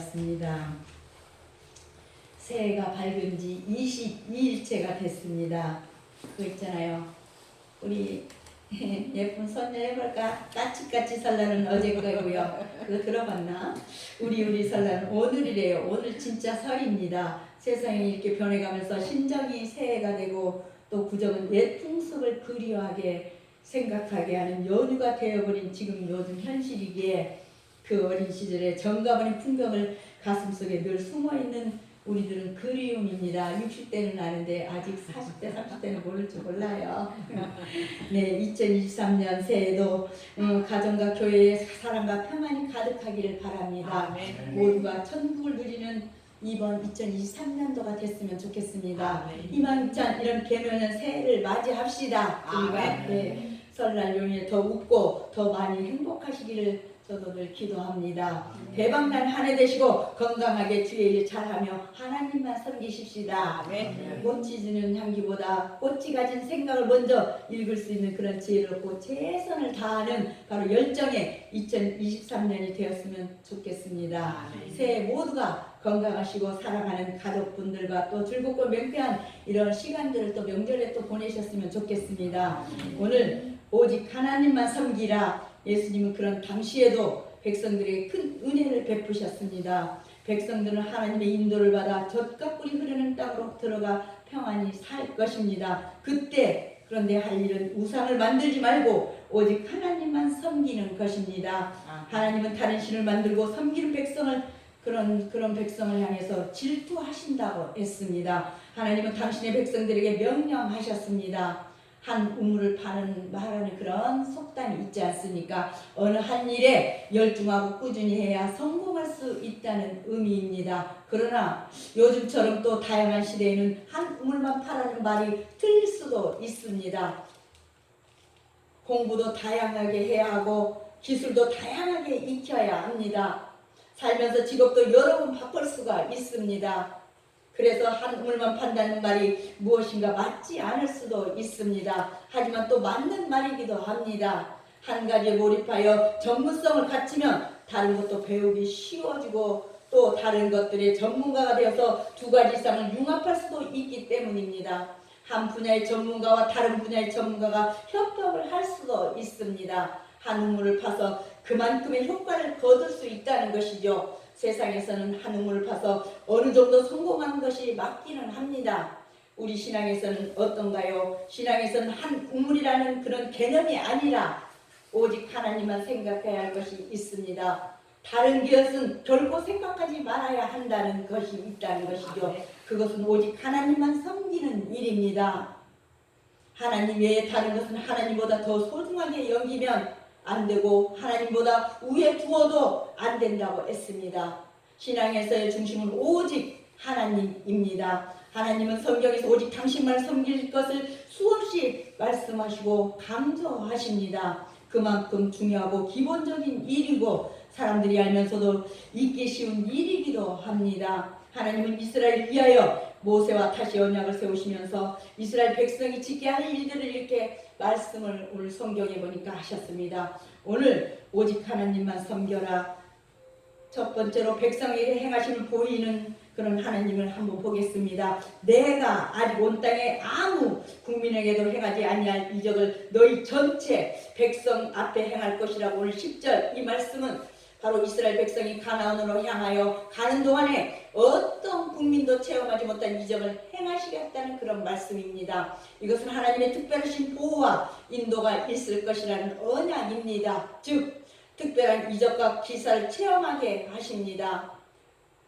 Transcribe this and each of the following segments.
습니다. 새해가 밝은 지 22일째가 됐습니다. 그거 있잖아요. 우리 예쁜 손녀 해볼까? 까치까치 설날은 어제 거고요. 그거 들어봤나? 우리 설날은 오늘이래요. 오늘 진짜 설입니다. 세상이 이렇게 변해가면서 심정이 새해가 되고 또 구정은 옛 풍습을 그리워하게 생각하게 하는 연휴가 되어버린 지금 요즘 현실이기에 그 어린 시절의 정감은 풍경을 가슴속에 늘 숨어있는 우리들은 그리움입니다. 60대는 아는데 아직 40대, 30대는 모를 줄 몰라요. 네, 2023년 새해도 가정과 교회의 사랑과 평안이 가득하기를 바랍니다. 모두가 천국을 누리는 이번 2023년도가 됐으면 좋겠습니다. 희망찬 이런 개묘년 새해를 맞이합시다. 우리가 설날 연휴에 더 웃고 더 많이 행복하시기를 저도 늘 기도합니다. 대박난 한 해 되시고 건강하게 주의 일 잘하며 하나님만 섬기십시다. 꽃이 주는 향기보다 꽃이 가진 생각을 먼저 읽을 수 있는 그런 지혜를 얻고 최선을 다하는 바로 열정의 2023년이 되었으면 좋겠습니다. 새해 모두가 건강하시고 사랑하는 가족분들과 또 즐겁고 명쾌한 이런 시간들을 또 명절에 또 보내셨으면 좋겠습니다. 오늘 오직 하나님만 섬기라. 예수님은 그런 당시에도 백성들에게 큰 은혜를 베푸셨습니다. 백성들은 하나님의 인도를 받아 젖과 꿀이 흐르는 땅으로 들어가 평안히 살 것입니다. 그때 그런데 할 일은 우상을 만들지 말고 오직 하나님만 섬기는 것입니다. 하나님은 다른 신을 만들고 섬기는 백성을 그런 백성을 향해서 질투하신다고 했습니다. 하나님은 당신의 백성들에게 명령하셨습니다. 한 우물을 말하는 그런 속담이 있지 않습니까? 어느 한 일에 열중하고 꾸준히 해야 성공할 수 있다는 의미입니다. 그러나 요즘처럼 또 다양한 시대에는 한 우물만 파라는 말이 틀릴 수도 있습니다. 공부도 다양하게 해야 하고 기술도 다양하게 익혀야 합니다. 살면서 직업도 여러 번 바꿀 수가 있습니다. 그래서 한 우물만 판다는 말이 무엇인가 맞지 않을 수도 있습니다. 하지만 또 맞는 말이기도 합니다. 한 가지에 몰입하여 전문성을 갖추면 다른 것도 배우기 쉬워지고 또 다른 것들의 전문가가 되어서 두 가지 이상을 융합할 수도 있기 때문입니다. 한 분야의 전문가와 다른 분야의 전문가가 협력을 할 수도 있습니다. 한 우물을 파서 그만큼의 효과를 거둘 수 있다는 것이죠. 세상에서는 한 우물을 파서 어느 정도 성공하는 것이 맞기는 합니다. 우리 신앙에서는 어떤가요? 신앙에서는 한 우물이라는 그런 개념이 아니라 오직 하나님만 생각해야 할 것이 있습니다. 다른 것은 결코 생각하지 말아야 한다는 것이 있다는 것이죠. 그것은 오직 하나님만 섬기는 일입니다. 하나님 외에 다른 것은 하나님보다 더 소중하게 여기면 안 되고 하나님보다 위에 두어도 안 된다고 했습니다. 신앙에서의 중심은 오직 하나님입니다. 하나님은 성경에서 오직 당신만 섬길 것을 수없이 말씀하시고 강조하십니다. 그만큼 중요하고 기본적인 일이고 사람들이 알면서도 잊기 쉬운 일이기도 합니다. 하나님은 이스라엘을 위하여 모세와 다시 언약을 세우시면서 이스라엘 백성이 지켜야 할 일들을 이렇게 말씀을 오늘 성경에 보니까 하셨습니다. 오늘 오직 하나님만 섬겨라. 첫 번째로 백성에게 행하심을 보이는 그런 하나님을 한번 보겠습니다. 내가 아직 온 땅에 아무 국민에게도 행하지 아니할 이적을 너희 전체 백성 앞에 행할 것이라고 오늘 10절 이 말씀은 바로 이스라엘 백성이 가나안으로 향하여 가는 동안에 어떤 국민도 체험하지 못한 이적을 행하시겠다는 그런 말씀입니다. 이것은 하나님의 특별하신 보호와 인도가 있을 것이라는 언약입니다. 즉 특별한 이적과 기사를 체험하게 하십니다.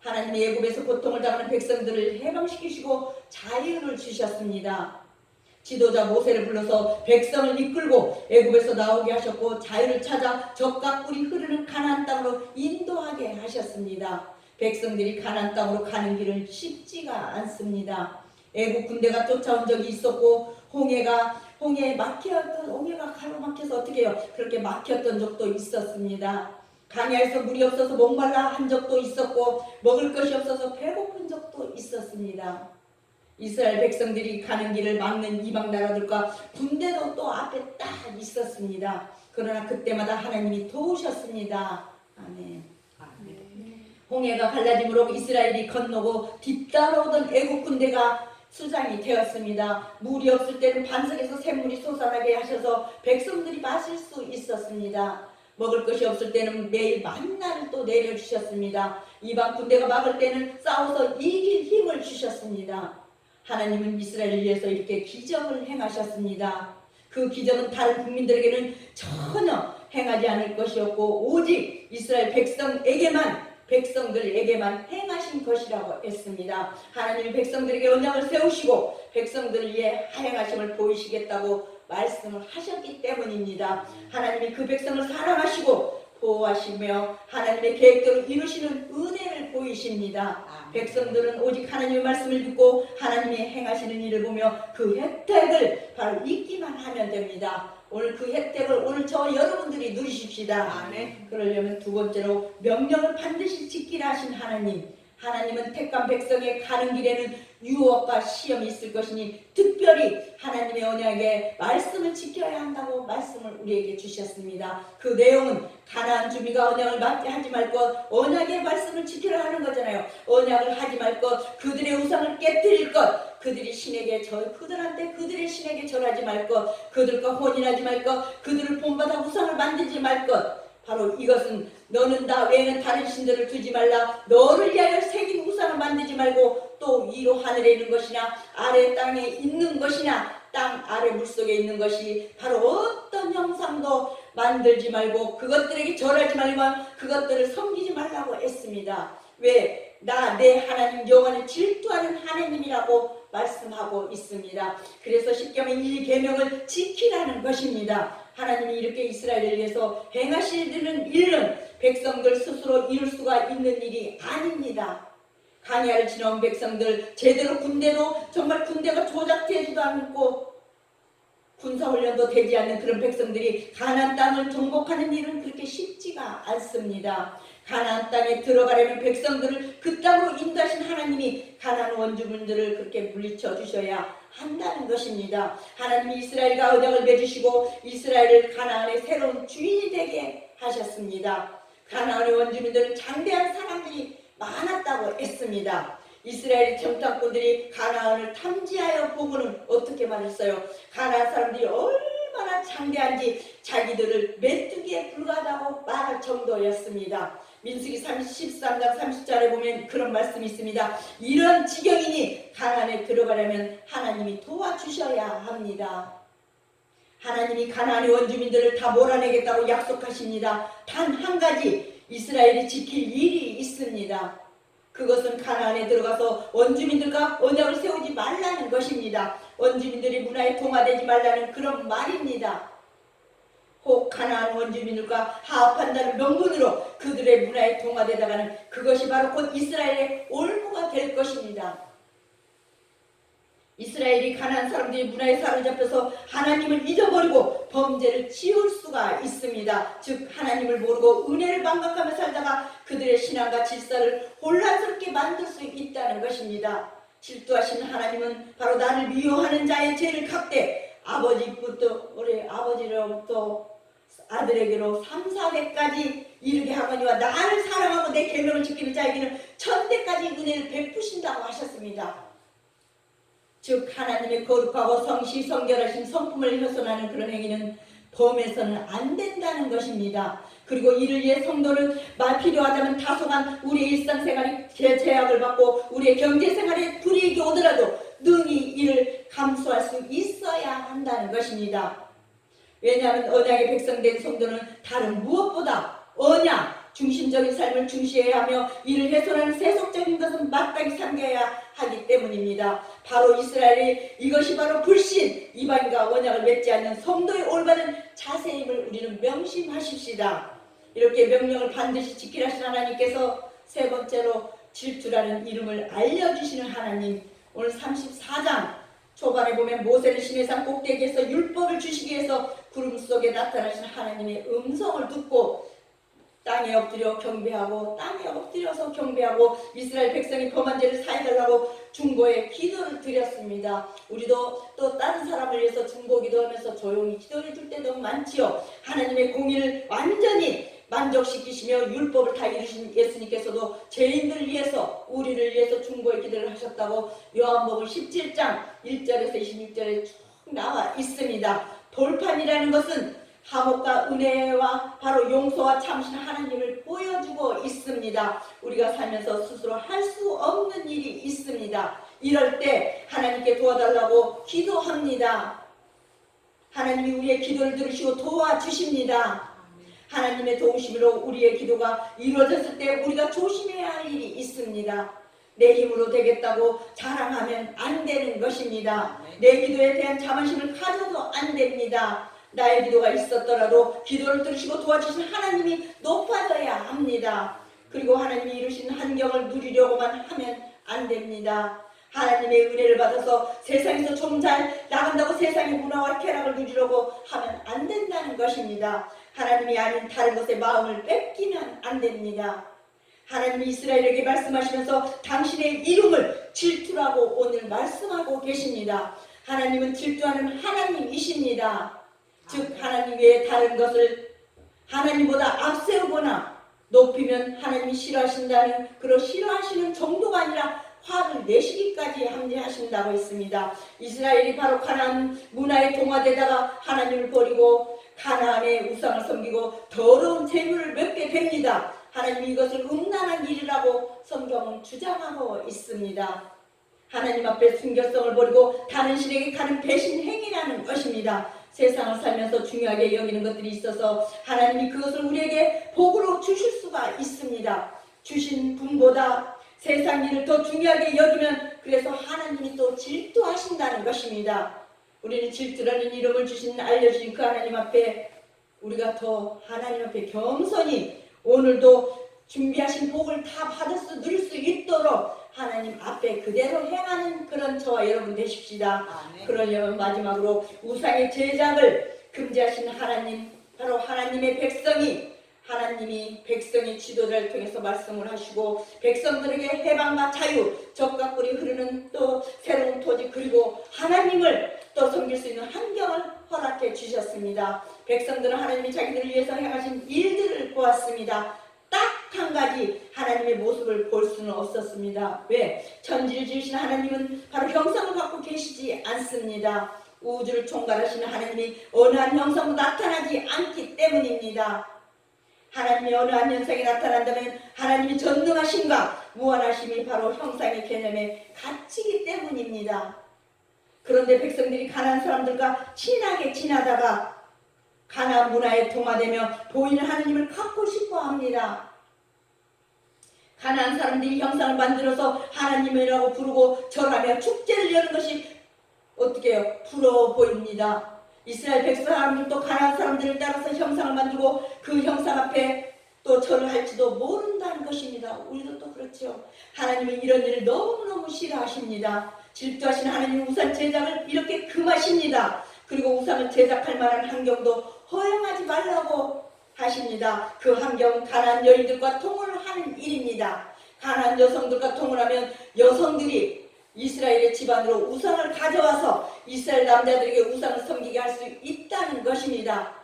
하나님의 애굽에서 고통을 당하는 백성들을 해방시키시고 자유를 주셨습니다. 지도자 모세를 불러서 백성을 이끌고 애굽에서 나오게 하셨고 자유를 찾아 젖과 꿀이 흐르는 가나안 땅으로 인도하게 하셨습니다. 백성들이 가나안 땅으로 가는 길은 쉽지가 않습니다. 애굽 군대가 쫓아온 적이 있었고 홍해가 가로막혀서 어떻게 해요? 그렇게 막혔던 적도 있었습니다. 강야에서 물이 없어서 목말라 한 적도 있었고 먹을 것이 없어서 배고픈 적도 있었습니다. 이스라엘 백성들이 가는 길을 막는 이방 나라들과 군대도 또 앞에 딱 있었습니다. 그러나 그때마다 하나님이 도우셨습니다. 아멘. 홍해가 갈라짐으로 이스라엘이 건너고 뒤따라오던 애국 군대가 수장이 되었습니다. 물이 없을 때는 반석에서 샘물이 솟아나게 하셔서 백성들이 마실 수 있었습니다. 먹을 것이 없을 때는 매일 만나를 또 내려주셨습니다. 이방 군대가 막을 때는 싸워서 이길 힘을 주셨습니다. 하나님은 이스라엘을 위해서 이렇게 기적을 행하셨습니다. 그 기적은 다른 국민들에게는 전혀 행하지 않을 것이었고 오직 이스라엘 백성들에게만 행하신 것이라고 했습니다. 하나님이 백성들에게 언약을 세우시고 백성들을 위해 하행하심을 보이시겠다고 말씀을 하셨기 때문입니다. 하나님이 그 백성을 사랑하시고 보호하시며 하나님의 계획대로 이루시는 은혜를 보이십니다. 백성들은 오직 하나님의 말씀을 듣고 하나님이 행하시는 일을 보며 그 혜택을 바로 잊기만 하면 됩니다. 오늘 그 혜택을 오늘 저와 여러분들이 누리십시다. 그러려면 두 번째로 명령을 반드시 지키라 하신 하나님. 하나님은 택한 백성의 가는 길에는 유혹과 시험이 있을 것이니 특별히 하나님의 언약에 말씀을 지켜야 한다고 말씀을 우리에게 주셨습니다. 그 내용은 가나안 주민과 언약을 맞게 하지 말 것, 언약의 말씀을 지키라 하는 거잖아요. 언약을 하지 말 것, 그들의 우상을 깨뜨릴 것, 그들의 신에게 절하지 말 것, 그들과 혼인하지 말 것, 그들을 본받아 우상을 만들지 말 것. 바로 이것은 너는 나 외에는 다른 신들을 두지 말라. 너를 위하여 새긴 우상을 만들지 말고 또 위로 하늘에 있는 것이나 아래 땅에 있는 것이나 땅 아래 물속에 있는 것이 바로 어떤 형상도 만들지 말고 그것들에게 절하지 말고 그것들을 섬기지 말라고 했습니다. 왜? 나 내 하나님 여호와는 질투하는 하나님이라고 말씀하고 있습니다. 그래서 쉽게 하면 이 계명을 지키라는 것입니다. 하나님이 이렇게 이스라엘을 위해서 행하시는 일은 백성들 스스로 이룰 수가 있는 일이 아닙니다. 광야를 지나온 백성들 제대로 정말 군대가 조작되지도 않고 군사훈련도 되지 않는 그런 백성들이 가나안 땅을 정복하는 일은 그렇게 쉽지가 않습니다. 가나안 땅에 들어가려면 백성들을 그 땅으로 인도하신 하나님이 가나안 원주민들을 그렇게 물리쳐 주셔야 한다는 것입니다. 하나님이 이스라엘과 언약을 맺으시고 이스라엘을 가나안의 새로운 주인이 되게 하셨습니다. 가나안의 원주민들은 장대한 사람들이 많았다고 했습니다. 이스라엘 정탐꾼들이 가나안을 탐지하여 보고는 어떻게 말했어요? 가나안 사람들이 얼마나 장대한지 자기들을 메뚜기에 불과하다고 말할 정도였습니다. 민수기 13장 30절에 보면 그런 말씀이 있습니다. 이런 지경이니 가나안에 들어가려면 하나님이 도와주셔야 합니다. 하나님이 가나안의 원주민들을 다 몰아내겠다고 약속하십니다. 단 한 가지 이스라엘이 지킬 일이 있습니다. 그것은 가나안에 들어가서 원주민들과 언약을 세우지 말라는 것입니다. 원주민들이 문화에 동화되지 말라는 그런 말입니다. 혹 가나안 원주민들과 화합한다는 명분으로 그들의 문화에 동화되다가는 그것이 바로 곧 이스라엘의 올무가 될 것입니다. 이스라엘이 가나안 사람들의 문화에 사로잡혀서 하나님을 잊어버리고 범죄를 지을 수가 있습니다. 즉 하나님을 모르고 은혜를 망각하며 살다가 그들의 신앙과 질서를 혼란스럽게 만들 수 있다는 것입니다. 질투하시는 하나님은 바로 나를 미워하는 자의 죄를 갚되 아버지로부터 아들에게로 3, 4대까지 이르게 하거니와 나를 사랑하고 내 계명을 지키는 자에게는 1000대까지 은혜를 베푸신다고 하셨습니다. 즉 하나님의 거룩하고 성시 성결하신 성품을 훼손하는 그런 행위는 범해서는 안 된다는 것입니다. 그리고 이를 위해 성도는 필요하다면 다소간 우리의 일상생활이 제약을 받고 우리의 경제생활에 불이익이 오더라도 능히 이를 감수할 수 있어야 한다는 것입니다. 왜냐하면 언약의 백성된 성도는 다른 무엇보다 언약 중심적인 삶을 중시해야 하며 이를 훼손하는 세속적인 것은 마땅히 삼겨야 하기 때문입니다. 바로 이스라엘이 이것이 바로 불신, 이방인과 언약을 맺지 않는 성도의 올바른 자세임을 우리는 명심하십시다. 이렇게 명령을 반드시 지키라 하신 하나님께서 세 번째로 질투라는 이름을 알려주시는 하나님. 오늘 34장 초반에 보면 모세는 시내산 꼭대기에서 율법을 주시기 위해서 구름 속에 나타나신 하나님의 음성을 듣고 땅에 엎드려 경배하고 땅에 엎드려서 경배하고 이스라엘 백성이 범한 죄를 사해달라고 중보의 기도를 드렸습니다. 우리도 또 다른 사람을 위해서 중보 기도하면서 조용히 기도해 줄 때도 많지요. 하나님의 공의를 완전히 만족시키시며 율법을 다 이루신 예수님께서도 죄인들을 위해서 우리를 위해서 중보의 기도를 하셨다고 요한복음 17장 1절에서 26절에 쭉 나와 있습니다. 돌판이라는 것은 화목과 은혜와 바로 용서와 참신 하나님을 보여주고 있습니다. 우리가 살면서 스스로 할 수 없는 일이 있습니다. 이럴 때 하나님께 도와달라고 기도합니다. 하나님이 우리의 기도를 들으시고 도와주십니다. 하나님의 도우심으로 우리의 기도가 이루어졌을 때 우리가 조심해야 할 일이 있습니다. 내 힘으로 되겠다고 자랑하면 안 되는 것입니다. 내 기도에 대한 자만심을 가져도 안 됩니다. 나의 기도가 있었더라도 기도를 들으시고 도와주신 하나님이 높아져야 합니다. 그리고 하나님이 이루신 환경을 누리려고만 하면 안 됩니다. 하나님의 은혜를 받아서 세상에서 좀 잘 나간다고 세상의 문화와 쾌락을 누리려고 하면 안 된다는 것입니다. 하나님이 아닌 다른 것에 마음을 뺏기면 안 됩니다. 하나님이 이스라엘에게 말씀하시면서 당신의 이름을 질투라고 오늘 말씀하고 계십니다. 하나님은 질투하는 하나님이십니다. 즉 하나님 외에 다른 것을 하나님보다 앞세우거나 높이면 하나님이 싫어하신다는 그런 싫어하시는 정도가 아니라 화를 내시기까지 함재하신다고 했습니다. 이스라엘이 바로 가나안 문화에 동화되다가 하나님을 버리고 가나안의 우상을 섬기고 더러운 재물을 먹게 됩니다. 하나님이 이것을 음란한 일이라고 성경은 주장하고 있습니다. 하나님 앞에 순결성을 버리고 다른 신에게 가는 배신 행위라는 것입니다. 세상을 살면서 중요하게 여기는 것들이 있어서 하나님이 그것을 우리에게 복으로 주실 수가 있습니다. 주신 분보다 세상 일을 더 중요하게 여기면 그래서 하나님이 또 질투하신다는 것입니다. 우리는 질투라는 이름을 알려주신 그 하나님 앞에 우리가 더 하나님 앞에 겸손히 오늘도 준비하신 복을 다 받을 수 누릴 수 있도록 하나님 앞에 그대로 행하는 그런 저와 여러분 되십시다. 그러려면 마지막으로 우상의 제작을 금지하신 하나님, 바로 하나님의 백성이 하나님이 백성의 지도자를 통해서 말씀을 하시고 백성들에게 해방과 자유, 적과 꿀이 흐르는 또 새로운 토지 그리고 하나님을 또 섬길 수 있는 환경을 허락해 주셨습니다. 백성들은 하나님이 자기들을 위해서 행하신 일들을 보았습니다. 딱 한 가지 하나님의 모습을 볼 수는 없었습니다. 왜? 천지를 지으신 하나님은 바로 형상을 갖고 계시지 않습니다. 우주를 총괄하시는 하나님이 어느 한 형상도 나타나지 않기 때문입니다. 하나님이 어느 한 현상이 나타난다면 하나님이 전능하심과 무한하심이 바로 형상의 개념에 갇히기 때문입니다. 그런데 백성들이 가나안 사람들과 친하게 지나다가 가나안 문화에 동화되며 보이는 하나님을 갖고 싶어 합니다. 가나안 사람들이 형상을 만들어서 하나님이라고 부르고 절하며 축제를 여는 것이 어떻게 해요? 부러워 보입니다. 이스라엘 백성들도 가나안 사람들을 따라서 형상을 만들고 그 형상 앞에 또 절을 할지도 모른다는 것입니다. 우리도 또 그렇죠. 하나님은 이런 일을 너무너무 싫어하십니다. 질투하신 하나님 우상 제작을 이렇게 금하십니다. 그리고 우상을 제작할 만한 환경도 허용하지 말라고 하십니다. 그 환경은 가나안 여인들과 통혼을 하는 일입니다. 가나안 여성들과 통혼하면 여성들이 이스라엘의 집안으로 우상을 가져와서 이스라엘 남자들에게 우상을 섬기게 할 수 있다는 것입니다.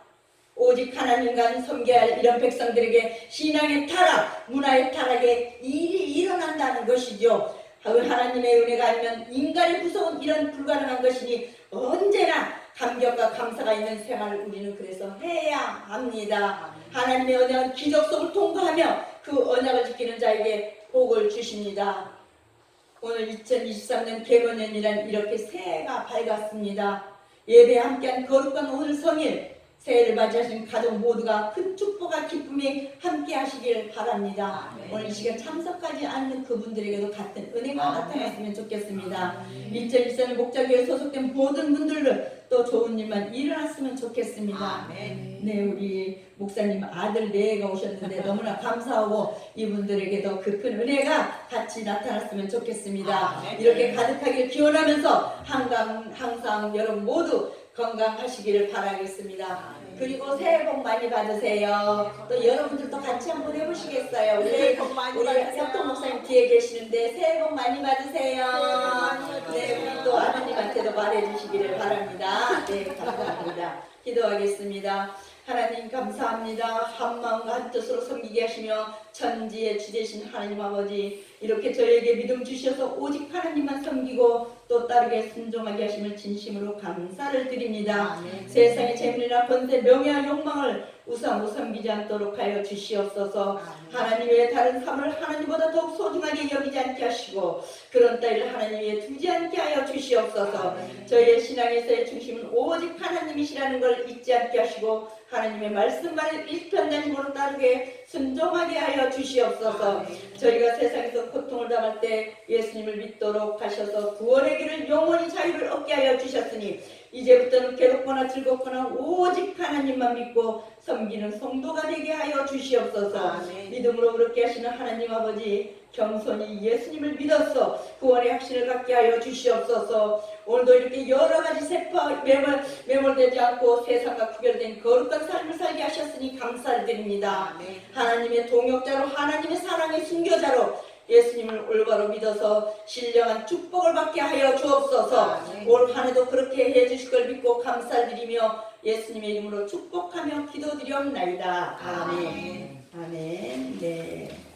오직 하나님만 섬겨야 할 이런 백성들에게 신앙의 타락, 문화의 타락에 일이 일어난다는 것이죠. 하나님의 은혜가 아니면 인간의 구성은 이런 불가능한 것이니 언제나 감격과 감사가 있는 생활을 우리는 그래서 해야 합니다. 하나님의 언약은 기적 속을 통과하며 그 언약을 지키는 자에게 복을 주십니다. 오늘 2023년 개원년이란 이렇게 새해가 밝았습니다. 예배에 함께한 거룩한 오늘 성일, 새해를 맞이하신 가족 모두가 큰 축복과 기쁨이 함께 하시길 바랍니다. 오늘 이 시간 참석하지 않는 그분들에게도 같은 은혜가 나타났으면 좋겠습니다. 2023년 목자교회에 소속된 모든 분들은 또 좋은 일만 일어났으면 좋겠습니다. 네, 우리 목사님 아들 내가 오셨는데 너무나 감사하고 이분들에게도 그 큰 은혜가 같이 나타났으면 좋겠습니다. 이렇게 가득하길 기원하면서 항상 여러분 모두 건강하시기를 바라겠습니다. 그리고 새해 복 많이 받으세요. 또 여러분들도 같이 한번 해보시겠어요? 우리 협동 목사님 뒤에 계시는데 새해 복 많이 받으세요. 네, 우리 또 아버님한테도 말해주시기를 바랍니다. 네, 감사합니다. 기도하겠습니다. 하나님 감사합니다. 한 마음과 한 뜻으로 섬기게 하시며 천지의 주되신 하나님 아버지, 이렇게 저에게 믿음 주셔서 오직 하나님만 섬기고 또 따르게 순종하게 하심을 진심으로 감사를 드립니다. 아멘. 세상의 재물이나 권세, 명예와 욕망을 우상으로 섬기지 않도록 하여 주시옵소서. 하나님 외에 다른 삶을 하나님보다 더욱 소중하게 여기지 않게 하시고 그런 따위를 하나님 위에 두지 않게 하여 주시옵소서. 저희의 신앙에서의 중심은 오직 하나님이시라는 걸 잊지 않게 하시고 하나님의 말씀만을 일편단심으로 따르게 순종하게 하여 주시옵소서. 저희가 세상에서 고통을 당할 때 예수님을 믿도록 하셔서 구원의 길을 영원히 자유를 얻게 하여 주셨으니 이제부터는 괴롭거나 즐겁거나 오직 하나님만 믿고 섬기는 성도가 되게 하여 주시옵소서. 믿음으로 그렇게 하시는 하나님 아버지, 겸손히 예수님을 믿어서 구원의 확신을 갖게 하여 주시옵소서. 오늘도 이렇게 여러 가지 세파 매몰되지 않고 세상과 구별된 거룩한 삶을 살게 하셨으니 감사를 드립니다. 하나님의 동역자로, 하나님의 사랑의 순교자로 예수님을 올바로 믿어서 신령한 축복을 받게 하여 주옵소서. 올 한 해도 그렇게 해주실 걸 믿고 감사를 드리며 예수님의 이름으로 축복하며 기도드리옵나이다. 아멘. 아멘. 네.